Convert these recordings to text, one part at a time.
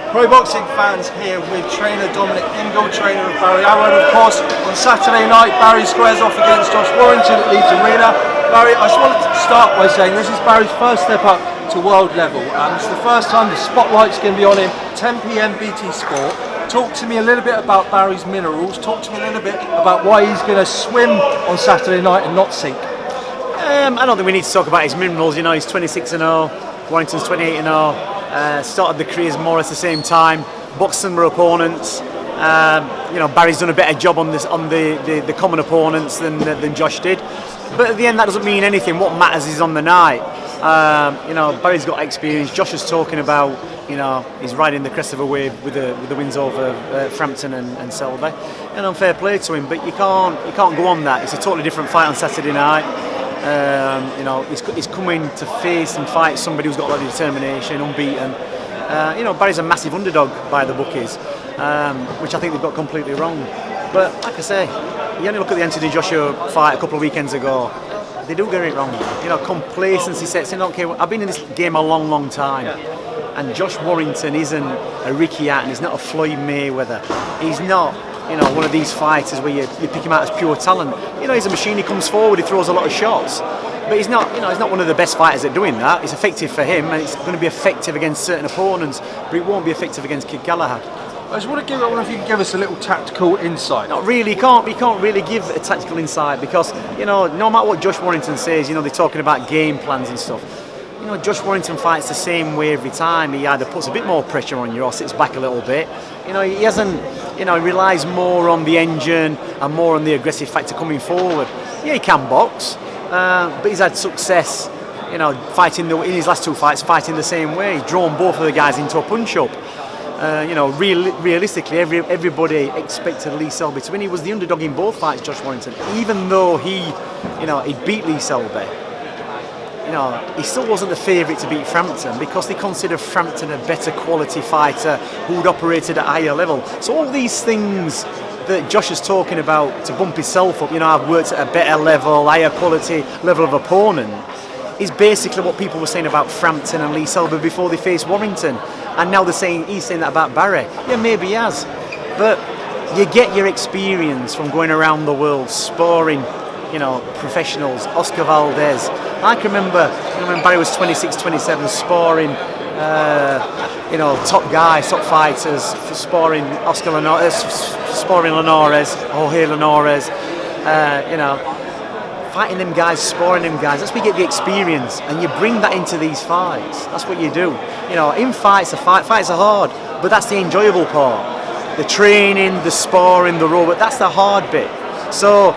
Pro boxing fans here with trainer Dominic Ingle, trainer of Barry Allen. Of course, on Saturday night, Barry squares off against Josh Warrington at Leeds Arena. Barry, I just wanted to start by saying this is Barry's first step up to world level. It's the first time the spotlight's going to be on him. 10 p.m. BT Sport. Talk to me a little bit about Barry's minerals. Talk to me a little bit about why he's going to swim on Saturday night and not sink. I don't think we need to talk about his minerals. You know, he's 26-0. Warrington's 28-0. Started the careers more or less the same time. Boxed similar opponents. Barry's done a better job on the common opponents than Josh did. But at the end, that doesn't mean anything. What matters is on the night. Barry's got experience. Josh was talking about, he's riding the crest of a wave with the wins over Frampton and Selby. And unfair play to him, but you can't go on that. It's a totally different fight on Saturday night. He's coming to face and fight somebody who's got a lot of determination, unbeaten. Barry's a massive underdog by the bookies, which I think they've got completely wrong. But like I say, you only look at the Anthony Joshua fight a couple of weekends ago. They do get it wrong. Complacency sets in. Okay, I've been in this game a long time, and Josh Warrington isn't a Ricky Hatton. He's not a Floyd Mayweather. He's not. One of these fighters where you pick him out as pure talent. He's a machine. He comes forward. He throws a lot of shots. But he's not. He's not one of the best fighters at doing that. It's effective for him, and it's going to be effective against certain opponents. But it won't be effective against Kid Galahad. I just want to I wonder if you can give us a little tactical insight. Not really. You can't really give a tactical insight because no matter what Josh Warrington says, they're talking about game plans and stuff. Josh Warrington fights the same way every time. He either puts a bit more pressure on you or sits back a little bit. He hasn't. He relies more on the engine and more on the aggressive factor coming forward. Yeah, he can box, but he's had success. Fighting in his last two fights, fighting the same way. He's drawn both of the guys into a punch-up. Realistically, everybody expected Lee Selby to win. He was the underdog in both fights, Josh Warrington. Even though he beat Lee Selby, he still wasn't the favourite to beat Frampton because they consider Frampton a better quality fighter who'd operated at a higher level. So all these things that Josh is talking about to bump himself up, I've worked at a better level, higher quality level of opponent, is basically what people were saying about Frampton and Lee Selby before they faced Warrington. And now he's saying that about Barry. Yeah, maybe he has. But you get your experience from going around the world, sparring, professionals, Oscar Valdez. I can remember when Barry was 26, 27, sparring, top guys, top fighters, sparring Oscar Linares, sparring Linares, Jorge Linares, fighting them guys, sparring them guys. That's where you get the experience, and you bring that into these fights. That's what you do. In fights, fights are hard, but that's the enjoyable part. The training, the sparring, the robot, that's the hard bit. So,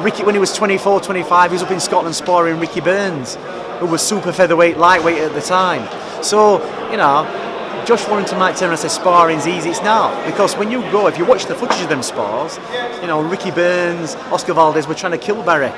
Ricky, when he was 24, 25, he was up in Scotland sparring Ricky Burns, who was super featherweight, lightweight at the time. So, Josh Warrington might turn around and say sparring's easy. It's not, because when you go, if you watch the footage of them spars, Ricky Burns, Oscar Valdez were trying to kill Barry.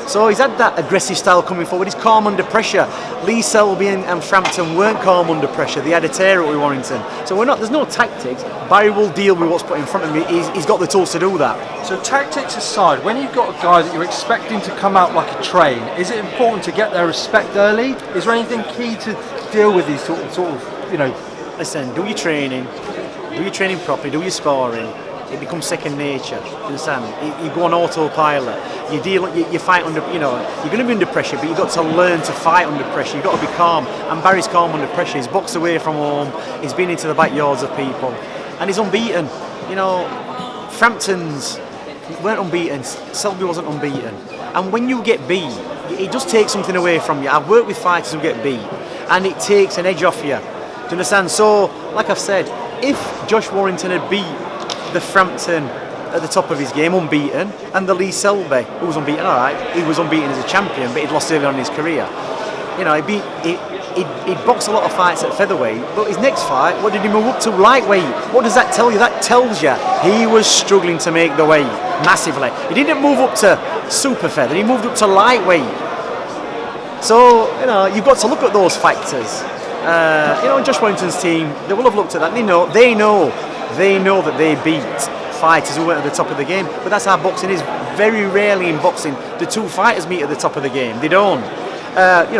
So he's had that aggressive style coming forward. He's calm under pressure. Lee Selby and Frampton weren't calm under pressure. They had a tear up with Warrington. So there's no tactics. Barry will deal with what's put in front of him. He's got the tools to do that. So tactics aside, when you've got a guy that you're expecting to come out like a train, is it important to get their respect early? Is there anything key to deal with these sort of Listen, do your training properly, do your sparring. It becomes second nature. You understand? You go on autopilot. You fight under. You're going to be under pressure, but you've got to learn to fight under pressure. You've got to be calm. And Barry's calm under pressure. He's boxed away from home. He's been into the backyards of people, and he's unbeaten. Frampton's weren't unbeaten. Selby wasn't unbeaten. And when you get beat, it does take something away from you. I've worked with fighters who get beat, and it takes an edge off you. Do you understand? So, like I've said, if Josh Warrington had beat the Frampton at the top of his game, unbeaten, and the Lee Selby, who was unbeaten, alright, he was unbeaten as a champion, but he'd lost early on in his career. He'd boxed a lot of fights at featherweight, but his next fight, what did he move up to? Lightweight. What does that tell you? That tells you he was struggling to make the weight massively. He didn't move up to super feather, he moved up to lightweight. So, you've got to look at those factors. Josh Warrington's team, they will have looked at that. They know that they beat fighters who weren't at the top of the game, but that's how boxing is. Very rarely in boxing the two fighters meet at the top of the game. They don't.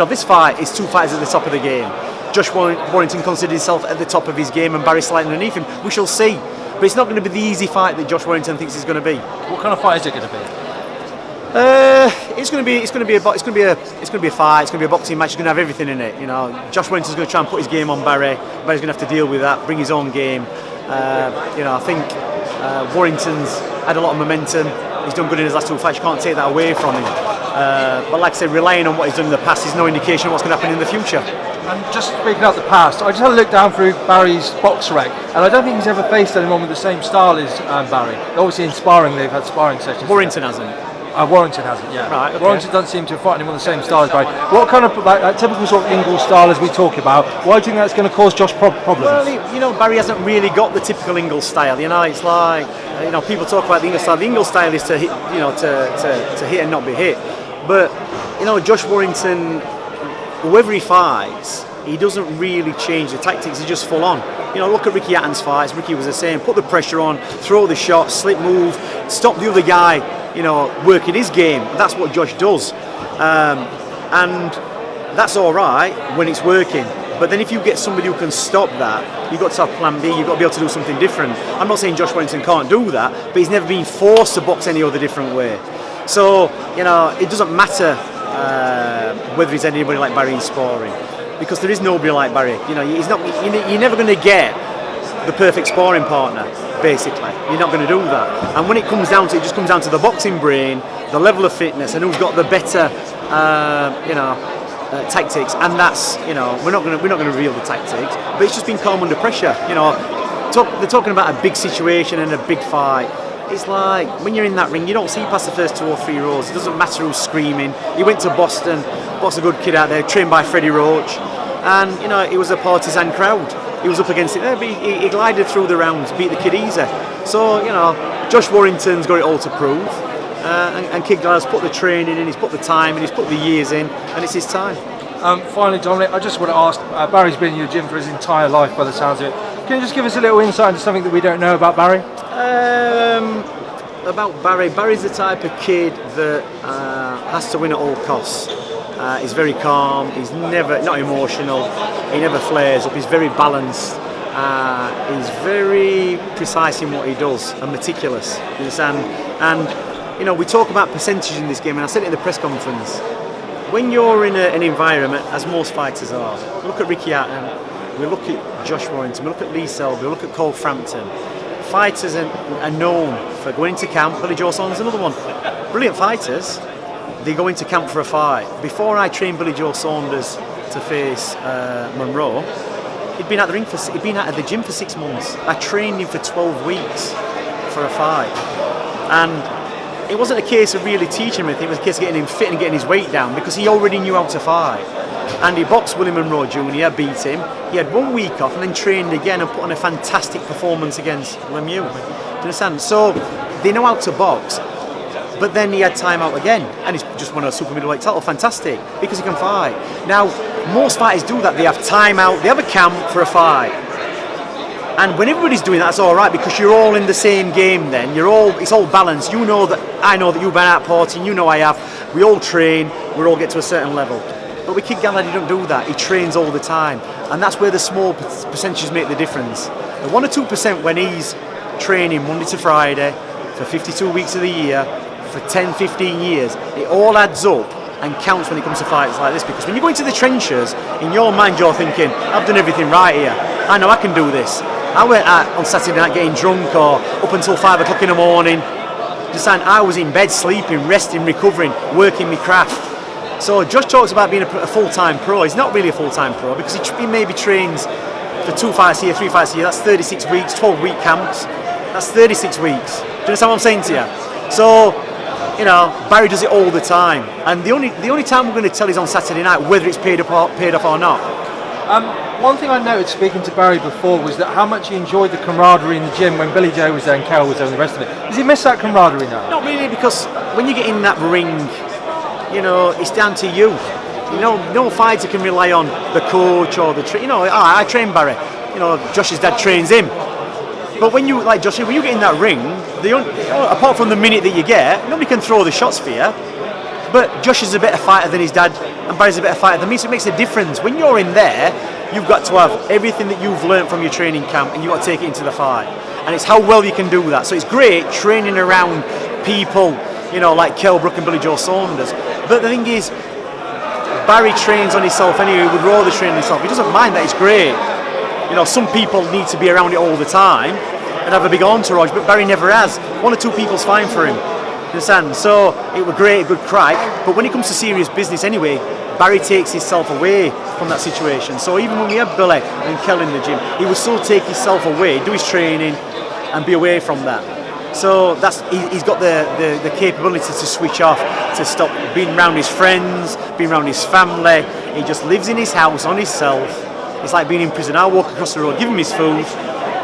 This fight is two fighters at the top of the game. Josh Warrington considered himself at the top of his game and Barry slightly underneath him. We shall see. But it's not going to be the easy fight that Josh Warrington thinks it's going to be. What kind of fight is it going to be? It's going to be a fight. It's going to be a boxing match. It's going to have everything in it. You know, Josh Warrington's going to try and put his game on Barry. Barry's going to have to deal with that, bring his own game. I think Warrington's had a lot of momentum. He's done good in his last 2 fights. You can't take that away from him. But like I said, relying on what he's done in the past is no indication of what's going to happen in the future. And just speaking of the past, I just had a look down through Barry's box rec, and I don't think he's ever faced anyone with the same style as Barry. Obviously in sparring, they've had sparring sessions. Warrington hasn't. Warrington hasn't, yeah. Right, okay. Warrington doesn't seem to have fought anyone with the same style as Barry. What kind of typical sort of Ingle style as we talk about? Why do you think that's going to cause Josh problems? Well, Barry hasn't really got the typical Ingle style. It's like, people talk about the Ingle style. The Ingle style is to hit, to hit and not be hit. But Josh Warrington, whoever he fights, he doesn't really change the tactics. He's just full on. Look at Ricky Hatton's fights. Ricky was the same. Put the pressure on, throw the shot, slip move, stop the other guy. Working his game. That's what Josh does, and that's all right when it's working. But then if you get somebody who can stop that, you've got to have plan B. You've got to be able to do something different. I'm not saying Josh Warrington can't do that, but he's never been forced to box any other different way. So it doesn't matter whether he's anybody like Barry in sparring, because there is nobody like Barry. He's not. You're never going to get the perfect sparring partner. Basically, you're not going to do that. And when it comes down to it, just comes down to the boxing brain, the level of fitness, and who's got the better, tactics. And that's, we're not going to reveal the tactics, but it's just been calm under pressure. They're talking about a big situation and a big fight. It's like when you're in that ring, you don't see past the first 2 or 3 rows. It doesn't matter who's screaming. He went to Boston, a good kid out there, trained by Freddie Roach, and it was a partisan crowd. He was up against it there, but he glided through the rounds, beat the kid easy. So, Josh Warrington's got it all to prove. And Kid Galahad's put the training in, he's put the time in, he's put the years in, and it's his time. Finally, Dominic, I just want to ask, Barry's been in your gym for his entire life by the sounds of it. Can you just give us a little insight into something that we don't know about Barry? About Barry, Barry's the type of kid that has to win at all costs. He's very calm, he's not emotional, he never flares up, he's very balanced, he's very precise in what he does and meticulous, you understand? And we talk about percentage in this game, and I said it in the press conference. When you're in an environment, as most fighters are, look at Ricky Hatton, we look at Josh Warrington, we look at Lee Selby, we look at Cole Frampton. Fighters are known for going into camp. Billy Joe Saunders, another one. Brilliant fighters. They go into camp for a fight. Before I trained Billy Joe Saunders to face Monroe, he'd been out of the gym for 6 months. I trained him for 12 weeks for a fight, and it wasn't a case of really teaching him anything. It was a case of getting him fit and getting his weight down, because he already knew how to fight. And he boxed Willie Monroe Jr., beat him. He had 1 week off and then trained again and put on a fantastic performance against Lemieux. Do you understand? So they know how to box. But then he had time out again, and he's just won a super middleweight title. Fantastic, because he can fight. Now, most fighters do that. They have time out, they have a camp for a fight. And when everybody's doing that, it's all right, because you're all in the same game then. It's all balanced. You know that I know that you've been out partying, you know I have. We all train, we all get to a certain level. But with Kid Galahad, he don't do that. He trains all the time. And that's where the small percentages make the difference. The 1 or 2% when he's training Monday to Friday for 52 weeks of the year, for 10, 15 years, it all adds up and counts when it comes to fights like this. Because when you go into the trenches, in your mind you're thinking, I've done everything right here. I know I can do this. I went out on Saturday night getting drunk, or up until 5 o'clock in the morning. I was in bed sleeping, resting, recovering, working my craft. So Josh talks about being a full-time pro. He's not really a full-time pro, because he maybe trains for 2 fights a year, 3 fights a year. That's 36 weeks, 12-week camps. That's 36 weeks. Do you understand what I'm saying to you? So, Barry does it all the time. And the only time we're going to tell is on Saturday night whether it's paid off or not. One thing I noticed speaking to Barry before was that how much he enjoyed the camaraderie in the gym when Billy Joe was there and Carol was there and the rest of it. Does he miss that camaraderie now? Not really, because when you get in that ring, it's down to you. No fighter can rely on the coach or the I train Barry. Josh's dad trains him. But when you Josh, when you get in that ring, apart from the minute that you get, nobody can throw the shots for you. But Josh is a better fighter than his dad, and Barry's a better fighter than me, so it makes a difference. When you're in there, you've got to have everything that you've learned from your training camp, and you've got to take it into the fight. And it's how well you can do that. So it's great training around people, like Kell Brook and Billy Joe Saunders. But the thing is, Barry trains on himself anyway. He would rather train on himself. He doesn't mind that. It's great. Some people need to be around it all the time and have a big entourage, but Barry never has. 1 or 2 people's fine for him. Understand? So it was great, a good crack. But when it comes to serious business anyway, Barry takes himself away from that situation. So even when we had Billy and Kell in the gym, he would still take himself away, do his training, and be away from that. So he's got the capability to switch off, to stop being around his friends, being around his family. He just lives in his house on himself. It's like being in prison. I walk across the road, give him his food.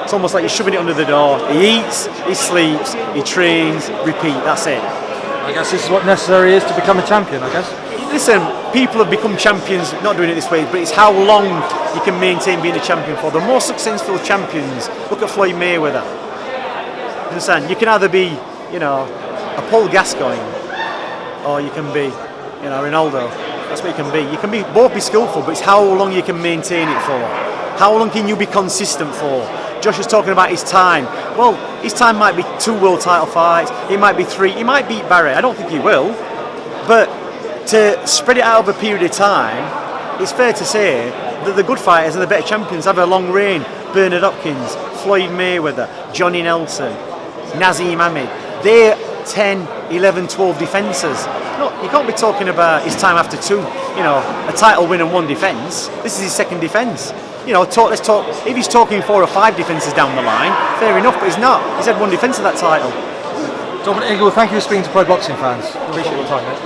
It's almost like you're shoving it under the door. He eats, he sleeps, he trains, repeat. That's it. I guess this is what necessary is to become a champion, I guess. Listen, people have become champions, not doing it this way, but it's how long you can maintain being a champion for. The more successful champions, look at Floyd Mayweather. Understand? You can either be, a Paul Gascoigne, or you can be, Ronaldo. That's what you can be. You can both be skillful, but it's how long you can maintain it for. How long can you be consistent for? Josh was talking about his time. Well, his time might be 2 world title fights. It might be 3. He might beat Barry. I don't think he will. But to spread it out over a period of time, it's fair to say that the good fighters and the better champions have a long reign. Bernard Hopkins, Floyd Mayweather, Johnny Nelson, Nazim Ahmed. They're 10, 11, 12 defences. No, you can't be talking about his time after 2. A title win and 1 defence. This is his 2nd defence. Let's talk. If he's talking 4 or 5 defences down the line, fair enough, but he's not. He's had 1 defence of that title. Dominic Ingle, thank you for speaking to Pro Boxing fans. Appreciate your time, mate.